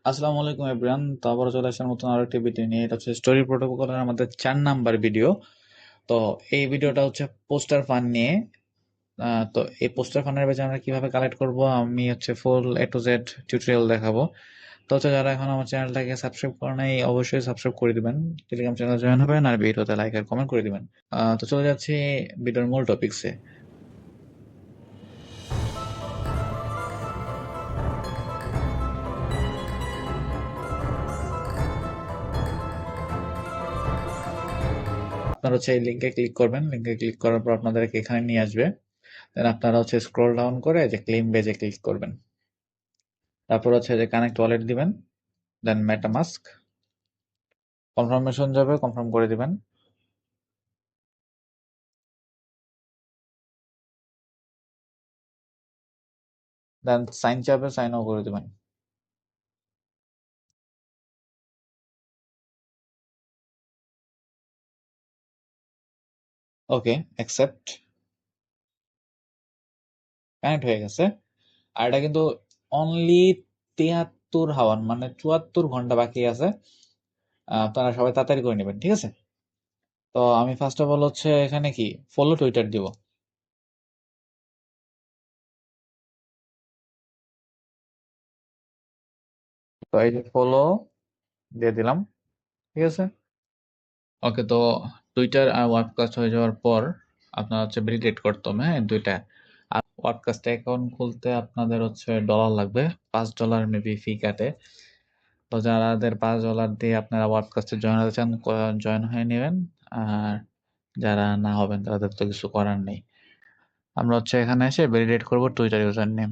আসসালামু আলাইকুম এভরিওয়ান। তো আবার চলে আসার মতন আরো একটি ভিডিও নিয়ে। এটা হচ্ছে স্টোরি প্রোটোকলের আমাদের 4 নাম্বার ভিডিও। তো এই ভিডিওটা হচ্ছে পোস্টার ফান্ড নিয়ে। তো এই পোস্টার ফান্ডের বেচে আমরা কিভাবে কালেক্ট করব, আমি হচ্ছে ফুল এ টু জেড টিউটোরিয়াল দেখাবো। তো হচ্ছে যারা এখন আমার চ্যানেলটাকে সাবস্ক্রাইব করে নাই, অবশ্যই সাবস্ক্রাইব করে দিবেন, টেলিগ্রাম চ্যানেল জয়েন হবেন আর ভিডিওতে লাইক আর কমেন্ট করে দিবেন। তো চলে যাচ্ছি ভিডিওর মূল টপিকসে। আপনারা হচ্ছে এই লিঙ্কে ক্লিক করবেন। লিঙ্কে ক্লিক করার পর আপনাদেরকে এখানে নিয়ে আসবে। দেন আপনারা হচ্ছে স্ক্রল ডাউন করে যে ক্লেম পেজে ক্লিক করবেন। তারপর হচ্ছে যে কানেক্ট ওয়ালেট দিবেন, দেন মেটামাস্ক কনফার্মেশন যাবে, কনফার্ম করে দিবেন। দেন সাইন চাবে, সাইনও করে দিবেন। ওকে, অ্যাকসেপ্ট। কানেক্ট হয়ে গেছে। আর এটা কিন্তু অনলি 73 হাওয়ার মানে 74 ঘন্টা বাকি আছে। আপনারা সবাই তাড়াতাড়ি করে নেবেন, ঠিক আছে? তো আমি ফার্স্ট অফ অল হচ্ছে এখানে কি ফলো টুইটার দিব। তো এই যে ফলো দিয়ে দিলাম, ঠিক আছে। ওকে, তো টুইটার আর ওয়েবকাস্ট হয়ে যাওয়ার পর আপনার হচ্ছে ভ্যালিডেট করতে হবে, হ্যাঁ, দুইটা। আর ওয়েবকাস্ট অ্যাকাউন্ট খুলতে আপনাদের হচ্ছে ডলার লাগবে, $5 মেবি ফি কাটে। তো যাদের $5 দিয়ে আপনারা ওয়েবকাস্টে জয়েন হতে চান, জয়েন হয়ে নেবেন। আর যারা না হবেন তাদের তো কিছু করার নেই। আমরা হচ্ছে এখানে এসে ভ্যালিডেট করব টুইটার ইউজার নেম।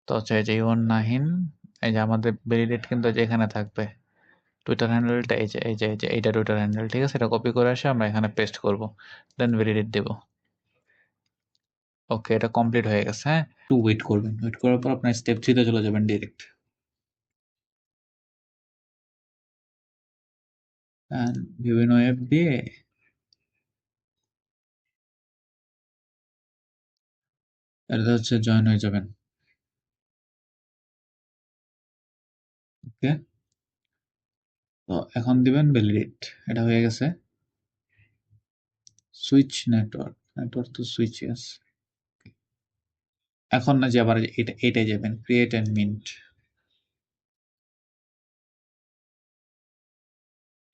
তো হচ্ছে এই যে ইউন নাহিন, এই যে আমাদের ভ্যালিডেট কিন্তু এই যে এখানে থাকবে। টুইটার হ্যান্ডেলটা এই যে এইটা টুইটার হ্যান্ডেল, ঠিক আছে। এটা কপি করে এসে আমরা এখানে পেস্ট করব, দেন ভ্যালিডেট দেব। ওকে, এটা কমপ্লিট হয়ে গেছে, হ্যাঁ। একটু ওয়েট করবেন, ওয়েট করার পর আপনার স্টেপ 3 তে চলে যাবেন ডিরেক্ট। বিভিন্ন অ্যাপ দিয়ে এটা হচ্ছে জয়েন হয়ে যাবেন। ওকে, তো এখন দিবেন ভ্যালিডেট। এটা হয়ে গেছে। সুইচ নেটওয়ার্ক, নেটওয়ার্ক তো সুইচ আছে। এখন না যে আবার এটাই যাবেন, ক্রিয়েট এন্ড মিন্ট।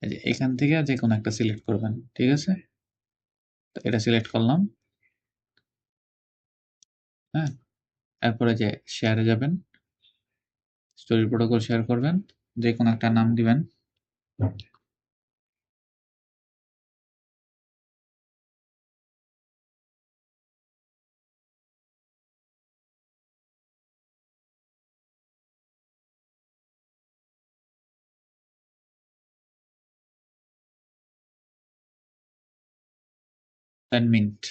এই যে এখান থেকে যে কোনো একটা সিলেক্ট করবেন, ঠিক আছে। তো এটা সিলেক্ট করলাম, হ্যাঁ। এরপরে যে শেয়ারে যাবেন, স্টোরি প্রোটোকল শেয়ার করবেন, যে কোনো একটা নাম দিবেন। দেন মিন্ট।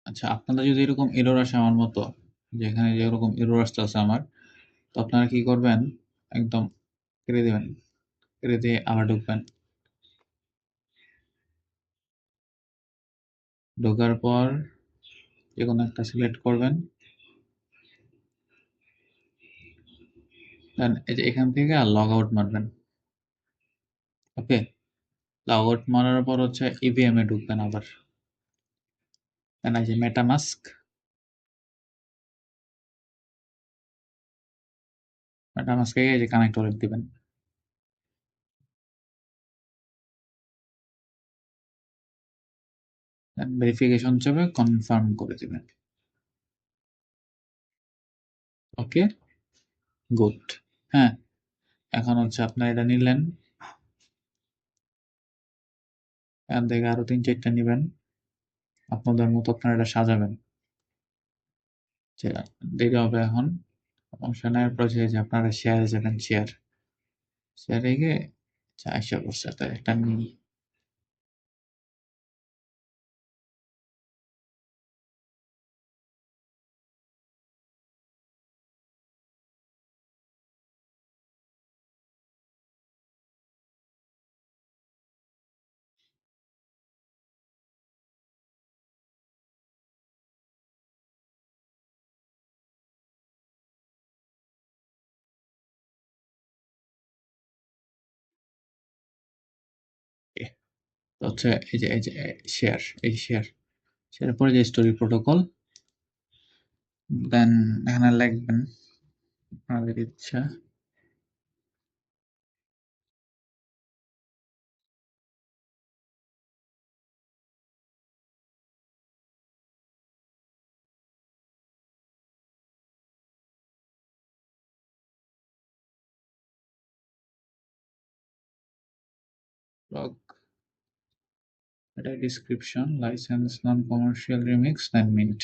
আচ্ছা, আপনাদের যদি এরকম এরর আসে আমার মতো, যেখানে যেরকম এরর আসতেছে আমার, তো আপনারা কি করবেন, একদম কেটে দিবেন, কেটে দিয়ে আবার ঢুকবেন। ঢোকার পর যে কোনো একটা সিলেক্ট করবেন, দেন এই যে এখান থেকে লগ আউট মারবেন। ওকে, লগ আউট মারার পর হচ্ছে ইভিএম এ ঢুকবেন আবার। দেন এই যে মেটামাস্ক, মেটামাস্কে এই যে কানেক্ট করে দিবেন। দেন ভেরিফিকেশন চাবে, কনফার্ম করে দিবেন। ওকে, গুড। হ্যাঁ, এখন হচ্ছে আপনারা এটা নিলেন, এখান থেকে আরো 3-4টা নিবেন। আপনাদের মতো আপনারা এটা সাজাবেন। যে দেরি হবে এখন, অংশ নেওয়ার পর যে আপনারা শেয়ারে যাবেন, শেয়ারে গিয়ে 400 একটা নিই। তো হচ্ছে এই যে শেয়ার, শেয়ারের পরে যে স্টোরি প্রোটোকল, দেন এখানে লিখবেন আপনাদের ইচ্ছা। ব্লগ, এটা description, license, non commercial, remix, then mint.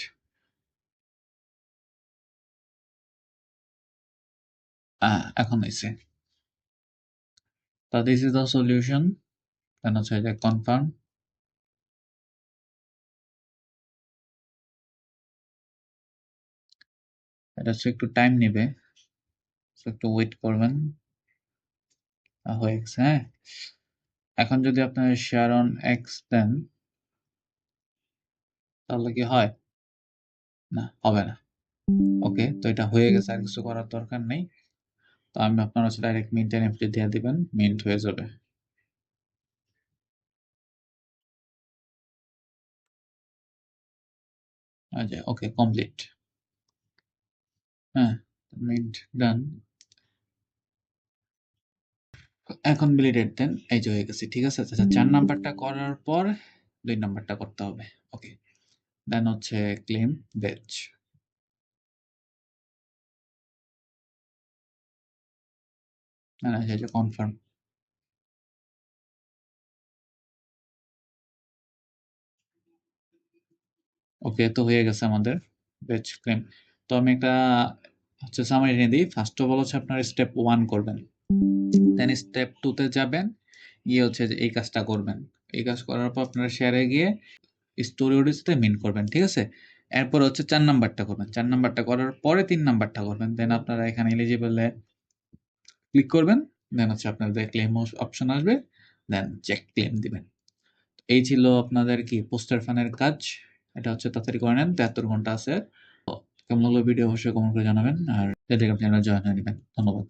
এখন হয়েছে। তা this is the solution. Then হচ্ছে যে কনফার্ম। এটা হচ্ছে একটু টাইম নেবে, একটু ওয়েট করবেন। হয়ে গেছে, হ্যাঁ। এখন যদি আপনার শেয়ার অন এক্স দেন, তাহলে কি হয়? না, হবে না। ওকে, তো এটা হয়ে গেছে, আর কিছু করার দরকার নেই। তো আমি আপনার হচ্ছে ডাইরেক্ট মিন্ট এনএফটি দিয়ে দিবেন, মিন্ট হয়ে যাবে। আচ্ছা, ওকে, কমপ্লিট। হ্যাঁ, মিন্ট ডান। এখন ভ্যালিডেট দেন, এই যে হয়ে গেছে, ঠিক আছে। আচ্ছা, 4 নাম্বারটা করার পর 2 নাম্বারটা করতে হবে। ওকে, দেন হচ্ছে ক্লেম ব্যাচ। না, না, এই যে কনফার্ম। ওকে, তো হয়ে গেছে আমাদের ব্যাচ ক্লেম। তো আমি একটা হচ্ছে সামারি নিয়ে দিই। ফার্স্ট অফ অল হচ্ছে আপনার স্টেপ 1 করবেন, দেন স্টেপ 2 তে যাবেন, গিয়ে হচ্ছে যে এই কাজটা করবেন। এই কাজ করার পর আপনারা শেয়ারে গিয়ে স্টোরি ওডিসিতে মিন করবেন, ঠিক আছে। এরপর হচ্ছে 4 নাম্বারটা করবেন, 4 নাম্বারটা করার পরে 3 নাম্বারটা করবেন। দেন আপনারা এখানে এলিজিবলে ক্লিক করবেন, দেন হচ্ছে আপনাদের ক্লেম অপশন আসবে, দেন চেক ক্লেম দিবেন। এই ছিল আপনাদের কি পোস্টার ফানের কাজ। এটা হচ্ছে তাড়াতাড়ি করে নেন, 73 ঘন্টা আছে। কেমন লাগলো ভিডিও অবশ্যই কমেন্ট করে জানাবেন, আর টেলিগ্রাম চ্যানেলে জয়েন হয়ে নেবেন। ধন্যবাদ।